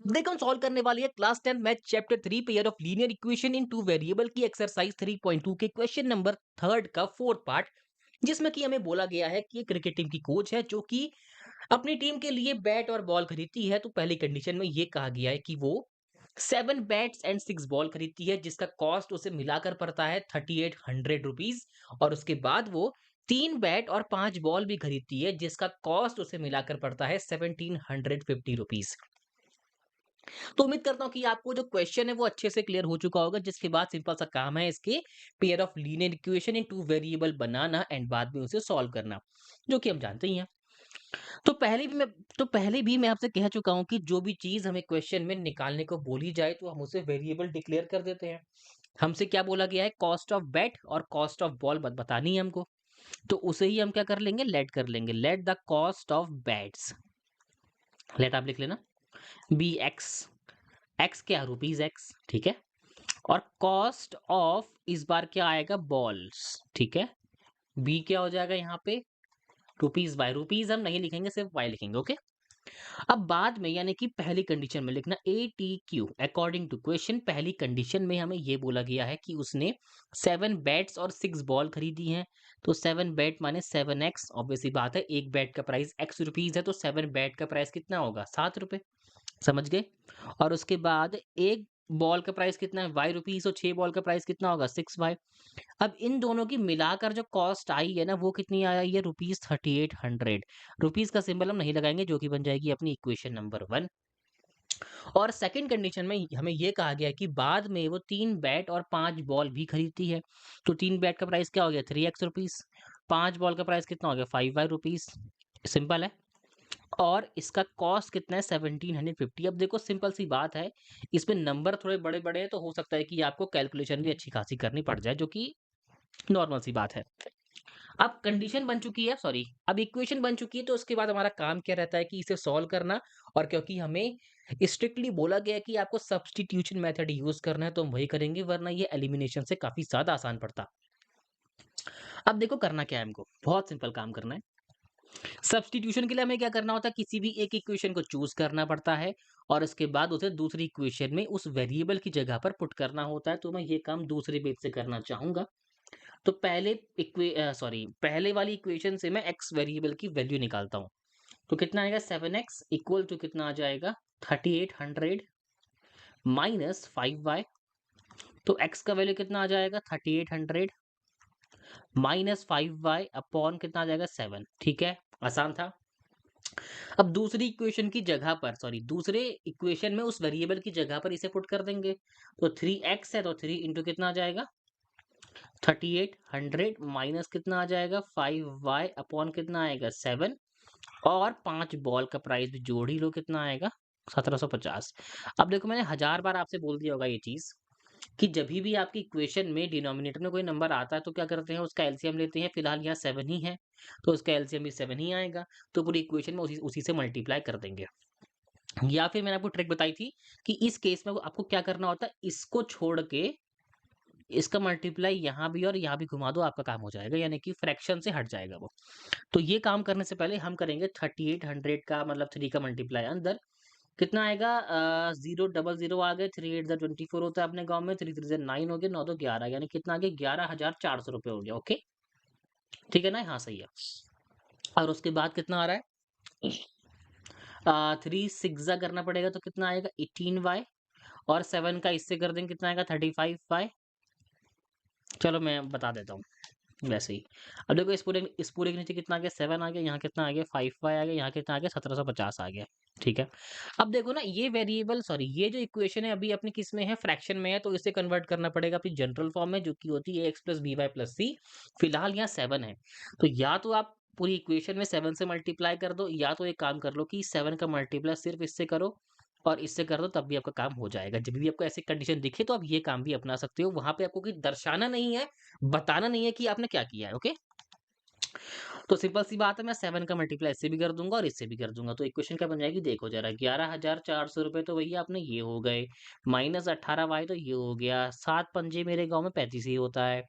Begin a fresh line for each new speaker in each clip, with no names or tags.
देखो हम सॉल्व करने वाली है class 10 math chapter 3 pair of linear equation in two variable की एक्सरसाइज 3.2 के क्वेश्चन नंबर थर्ड का फोर्थ पार्ट, जिसमें कि हमें बोला गया है कि एक क्रिकेट टीम की कोच है जो कि अपनी टीम के लिए बैट और बॉल खरीदती है। तो पहली कंडीशन में ये कहा गया है कि वो 7 बैट्स एंड 6 बॉल खरीदती है जिसका कॉस्ट उसे मिलाकर पड़ता है 3800 रुपीज। और उसके बाद वो 3 बैट और 5 बॉल भी खरीदती है जिसका कॉस्ट उसे मिलाकर पड़ता है 1750 रुपीज। तो उम्मीद करता हूँ कि आपको जो क्वेश्चन है वो अच्छे से क्लियर हो चुका होगा, जिसके बाद सिंपल सा काम है इसके pair of linear equation in two variable banana and बाद में उसे सॉल्व करना, जो कि हम जानते ही हैं। तो पहले भी मैं आपसे कह चुका हूँ कि जो भी चीज हमें क्वेश्चन में निकालने को बोली जाए तो हम उसे वेरिएबल डिक्लेयर कर देते हैं। हमसे क्या बोला गया है, कॉस्ट ऑफ बैट और कॉस्ट ऑफ बॉल बतानी है हमको। तो उसे ही हम क्या कर लेंगे, लेट कर लेंगे, let the cost of bats, let आप लिख लेना बी एक्स, एक्स क्या, रुपीज एक्स, ठीक है। और कॉस्ट ऑफ इस बार क्या आएगा, बॉल्स, ठीक है। बी क्या हो जाएगा यहाँ पे, रुपीज बाय, रुपीज हम नहीं लिखेंगे, सिर्फ वाई लिखेंगे, ओके। अब बाद में यानी कि पहली कंडीशन में लिखना A T Q according to question. पहली कंडीशन में हमें ये बोला गया है कि उसने 7 बैट्स और 6 बॉल खरीदी हैं। तो 7 बैट माने 7x, ऑब्वियसली बात है, एक बैट का प्राइस x रुपीज है तो 7 बैट का प्राइस कितना होगा, 7 रुपए, समझ गए। और उसके बाद एक बॉल का प्राइस कितना है, वाई रुपीज, और 6 बॉल का प्राइस कितना होगा, 6 वाई। अब इन दोनों की मिलाकर जो कॉस्ट आई है ना वो कितनी आई है, रुपीज 3800। रुपीज का सिंबल हम नहीं लगाएंगे, जो कि बन जाएगी अपनी इक्वेशन नंबर 1। और सेकंड कंडीशन में हमें ये कहा गया है कि बाद में वो 3 बैट और 5 बॉल भी खरीदती है। तो 3 बैट का प्राइस क्या हो गया, 3x रुपीज, 5 बॉल का प्राइस कितना हो गया, 5y रुपीज, सिंपल है। और इसका कॉस्ट कितना है, 1750। अब देखो सिंपल सी बात है, इसमें नंबर थोड़े बड़े बड़े हैं तो हो सकता है कि आपको कैलकुलेशन भी अच्छी खासी करनी पड़ जाए, जो कि नॉर्मल सी बात है। अब कंडीशन बन चुकी है, सॉरी, अब इक्वेशन बन चुकी है, तो उसके बाद हमारा काम क्या रहता है कि इसे सॉल्व करना। और क्योंकि हमें स्ट्रिक्टली बोला गया है कि आपको सब्स्टिट्यूशन मेथड यूज करना है तो हम वही करेंगे, वरना ये एलिमिनेशन से काफी ज्यादा आसान पड़ता। अब देखो करना क्या है, हमको बहुत सिंपल काम करना है। सब्स्टिट्यूशन के लिए हमें क्या करना होता है, किसी भी एक इक्वेशन को चूज करना पड़ता है और उसके बाद उसे दूसरी इक्वेशन में उस वेरिएबल की जगह पर पुट करना होता है। तो मैं ये काम दूसरे पेज से करना चाहूंगा। तो पहले वाली इक्वेशन से मैं एक्स वेरिएबल की वैल्यू निकालता हूँ। तो कितना आएगा, 7x इक्वल टू कितना आ जाएगा, 3800 माइनस 5y। तो x का वैल्यू कितना आ जाएगा, 3800 माइनस 5y अपॉन कितना आ जाएगा, 7, ठीक है, आसान था। अब दूसरी इक्वेशन की जगह पर, सॉरी, दूसरे इक्वेशन में उस वेरिएबल की जगह पर इसे पुट कर देंगे। तो 3x है तो 3 इंटू कितना आ जाएगा, 3800 माइनस कितना आ जाएगा, 5y अपॉन कितना आएगा, 7। और 5 बॉल का प्राइस भी जोड़ ही लो, कितना आएगा, 1750। अब देखो मैंने 1000 बार आपसे बोल दिया होगा ये चीज कि जब भी आपकी इक्वेशन में डिनोमिनेटर में कोई नंबर आता है तो क्या करते हैं, उसका एलसीएम लेते हैं। फिलहाल यहाँ 7 ही है तो उसका एलसीएम भी 7 ही आएगा। तो पूरी इक्वेशन में उसी उसी से मल्टीप्लाई कर देंगे। या फिर मैंने आपको ट्रिक बताई थी कि इस केस में आपको क्या करना होता है, इसको छोड़ के इसका मल्टीप्लाई यहाँ भी और यहाँ भी घुमा दो, आपका काम हो जाएगा, यानी कि फ्रैक्शन से हट जाएगा वो। तो ये काम करने से पहले हम करेंगे 3800 का मतलब 3 का मल्टीप्लाई अंदर कितना आएगा, 000 आ गए, 3 8 24 होता है अपने गांव में, 3 3 9 हो गए, 9 2 11, यानी कितना आ गया, 11,400 रुपये हो गया, ओके, ठीक है ना, हाँ सही है। और उसके बाद कितना आ रहा है, 3 6 करना पड़ेगा तो कितना आएगा, 18y। और 7 का इससे कर देंगे कितना आएगा, 35y। चलो मैं बता देता हूँ वैसे ही। अब देखो इस पूरे के नीचे कितना आ गया, 7 आ गया, यहाँ कितना आ गया, 5y आ गया, यहाँ कितना आ गया, 1750 आ गया, ठीक है। अब देखो ना ये वेरिएबल, सॉरी, ये जो इक्वेशन है अभी अपनी किस में है, फ्रैक्शन में है, तो इसे कन्वर्ट करना पड़ेगा अपनी जनरल फॉर्म में, जो कि होती है X plus B Y plus C. फिलहाल यहाँ 7 है, तो या तो आप पूरी इक्वेशन में 7 से मल्टीप्लाई कर दो, या तो एक काम कर लो कि 7 का मल्टीप्लाई सिर्फ इससे करो और इससे कर दो, तब भी आपका काम हो जाएगा। जब भी आपको ऐसी कंडीशन दिखे तो आप ये काम भी अपना सकते हो। वहां पे आपको कोई दर्शाना नहीं है, बताना नहीं है कि आपने क्या किया है, ओके। तो सिंपल सी बात है, मैं 7 का मल्टीप्लाई इससे भी कर दूंगा और इससे भी कर दूंगा। तो इक्वेशन क्या बन जाएगी, देखो जरा, 11,400 रुपये तो भैया आपने ये हो गए, माइनस 18y तो ये हो गया, 7 पंजे मेरे गांव में 35 ही होता है,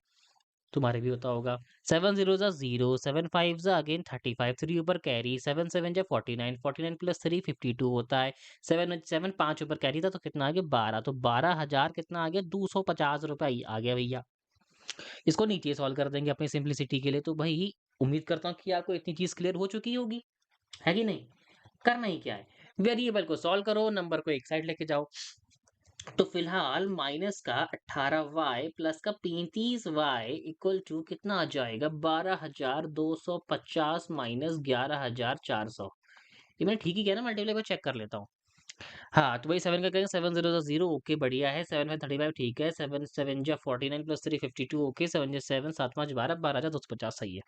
तुम्हारे भी होता होगा। 7 जीरो जा 0, 7 फाइव जा अगेन 35, 3 ऊपर कैरी, 7 7 जा 49, 49 प्लस 3 52 होता है। 7 7 5 ऊपर कैरी था तो कितना आ गया 12, तो 12,000 कितना आ गया 250 रुपए आ गया भैया। इसको नीचे सॉल्व कर देंगे अपनी सिंप्लिसिटी के लिए। तो भाई उम्मीद करता हूँ कि आपको इतनी चीज क्लियर हो चुकी होगी, है कि नहीं? करना ही क्या है, वेरिएबल को सॉल्व करो, नंबर को एक साइड लेके जाओ। तो फिलहाल माइनस का 18y प्लस का 35y इक्वल टू कितना आ जाएगा 12,250 माइनस 11,400। ये मैंने ठीक ही किया ना, मल्टीप्लाई को चेक कर लेता हूँ। हाँ तो भाई 7 का करेंगे, 7 0 0 ओके बढ़िया है, 7 में 35 ठीक है, 7 7 जा 49 प्लस 3 52 ओके, 7 जा 7 7 5 12 12,250 सही है।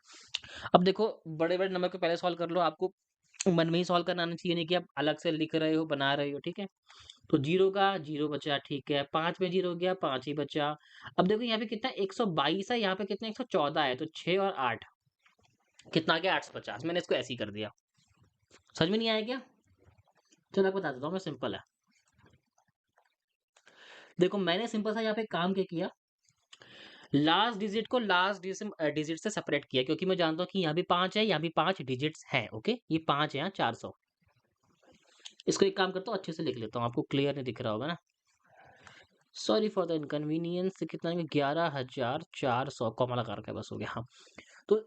अब देखो बड़े बड़े नंबर को पहले सॉल्व कर लो, आपको मन में ही सॉल्व करना आना चाहिए, नहीं कि आप अलग से लिख रहे हो बना रहे हो, ठीक है। तो 0 का 0 बचा, ठीक है, 5 में 0 गया 5 ही बचा। अब देखो यहाँ पे कितना 122 है, यहाँ पे कितना 114 है, तो 6 और 8 कितना आ गया 850। मैंने इसको ऐसे ही कर दिया, समझ में नहीं आया क्या? चलो आपको बता देता हूँ मैं, सिंपल है। देखो मैंने सिंपल सा यहाँ पे काम क्या किया, लास्ट डिजिट को लास्ट डिजिट से सेपरेट किया, क्योंकि मैं जानता हूँ कि यहाँ भी 5 है, यहाँ भी 5 डिजिट्स है, ओके, ये 5 है यहाँ 400। इसको एक काम करता हूँ अच्छे से लिख लेता हूँ, आपको क्लियर नहीं दिख रहा होगा ना, सॉरी फॉर द इनकन्वीनियंस। कितना 11,400 कॉमा लगा रखा है, बस हो गया। हाँ तो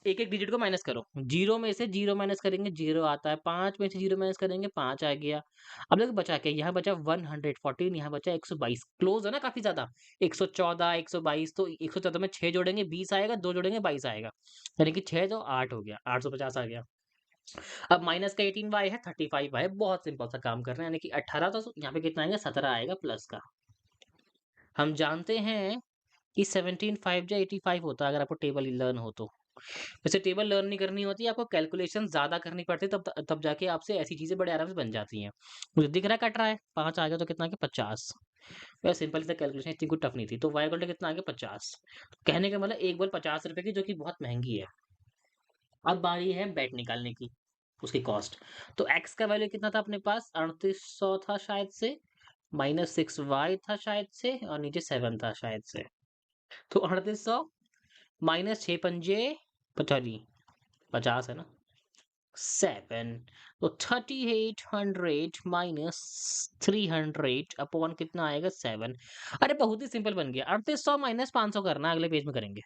एक एक डिजिट को माइनस करो, 0 में से 0 माइनस करेंगे 0 आता है, 5 में से 0 माइनस करेंगे 5 आ गया। अब देखो बचा क्या, यहाँ बचा 114, यहाँ बचा 122, क्लोज है ना काफी ज्यादा, 114 122, तो 114 में 6 जोड़ेंगे 20 आएगा, 2 जोड़ेंगे 22 आएगा, यानी कि 6 तो 8 हो गया, 850 आ गया। अब माइनस का 18y है, 35y है, बहुत सिंपल सा काम कर रहे हैं, यानी कि 18, तो यहाँ पे कितना आएगा 17 आएगा प्लस का। हम जानते हैं कि 17 5 जा 85 होता है, अगर आपको टेबल लर्न हो तो। वैसे टेबल लर्न नहीं करनी होती, आपको कैलकुलेशन ज्यादा करनी पड़ती है, तब जाके आपसे ऐसी चीजें बड़े आराम से बन जाती हैं। मुझे दिख रहा है कट रहा है, 5 आ गया तो कितना आ गया 50। वह सिंपल सा कैलकुलेशन, इतनी कुछ टफ नहीं थी। तो वाई इक्वल टू कितना आ गया 50। कहने का मतलब एक बॉल 50 रुपए की, जो कि बहुत महंगी है। अब बारी है बैट निकालने की, उसकी कॉस्ट। तो एक्स का वैल्यू कितना था अपने पास, 3800 था शायद से, -6y था शायद से, और नीचे 7 था शायद से। तो 3800 माइनस 6 पंजे 50 है ना, 7, तो 3800 माइनस 300 अपॉन कितना आएगा 7। अरे बहुत ही सिंपल बन गया, 3800 माइनस 500 करना, अगले पेज में करेंगे।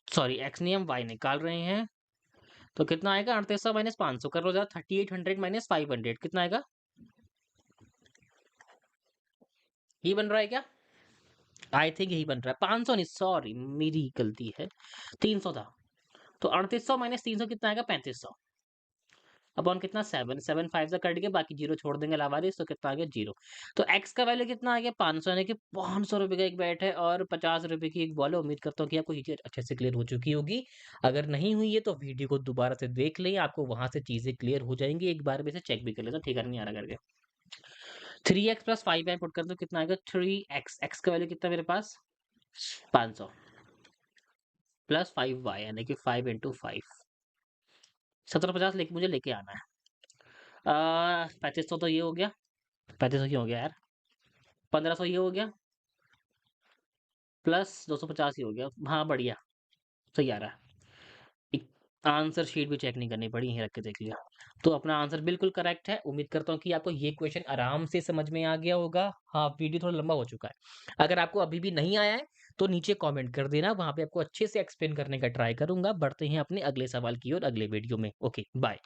सॉरी एक्स नहीं, हम वाई निकाल रहे हैं। तो कितना आएगा 3800 माइनस 500 कर लो जरा, 3800 माइनस 500 कितना आएगा, ये बन रहा है क्या? आई थिंक यही बन रहा है, 500 नहीं, सॉरी मेरी गलती है, 300 था। तो 3800 माइनस 300 कितना आएगा 3500, अपॉन कितना 7, 7 5 से कट गया, बाकी जीरो छोड़ देंगे लावारिस, तो कितना आ गया 0। तो एक्स का वैल्यू कितना आ गया 500, यानी कि 500 रुपए का एक बैट है और 50 रुपए की एक बॉल है। उम्मीद करता हूँ कि आपको ये चीज अच्छे से क्लियर हो चुकी होगी। अगर नहीं हुई है तो वीडियो को दोबारा से देख लें, आपको वहां से चीजें क्लियर हो जाएंगी, एक बार में से चेक भी कर लेना, ठीक है नहीं आ रहा करके। 3x प्लस 5 में पुट कर दो, कितना आएगा 3x, एक्स का वैल्यू कितना मेरे पास 500 प्लस 5y, यानी कि 5 इंटू 5, 1750 लेके मुझे लेके आना है। 3500 तो ये हो गया, 3500 क्यों हो गया यार, 1500 ये हो गया, प्लस 250 ही हो गया, हाँ बढ़िया सही आ रहा है। एक आंसर शीट भी चेक नहीं करनी पड़ी, यहीं रख के देख लिया। तो अपना आंसर बिल्कुल करेक्ट है। उम्मीद करता हूँ कि आपको ये क्वेश्चन आराम से समझ में आ गया होगा। हाँ वीडियो थोड़ा लंबा हो चुका है, अगर आपको अभी भी नहीं आया है तो नीचे कमेंट कर देना, वहां पे आपको अच्छे से एक्सप्लेन करने का ट्राई करूंगा। बढ़ते हैं अपने अगले सवाल की ओर अगले वीडियो में। Okay bye.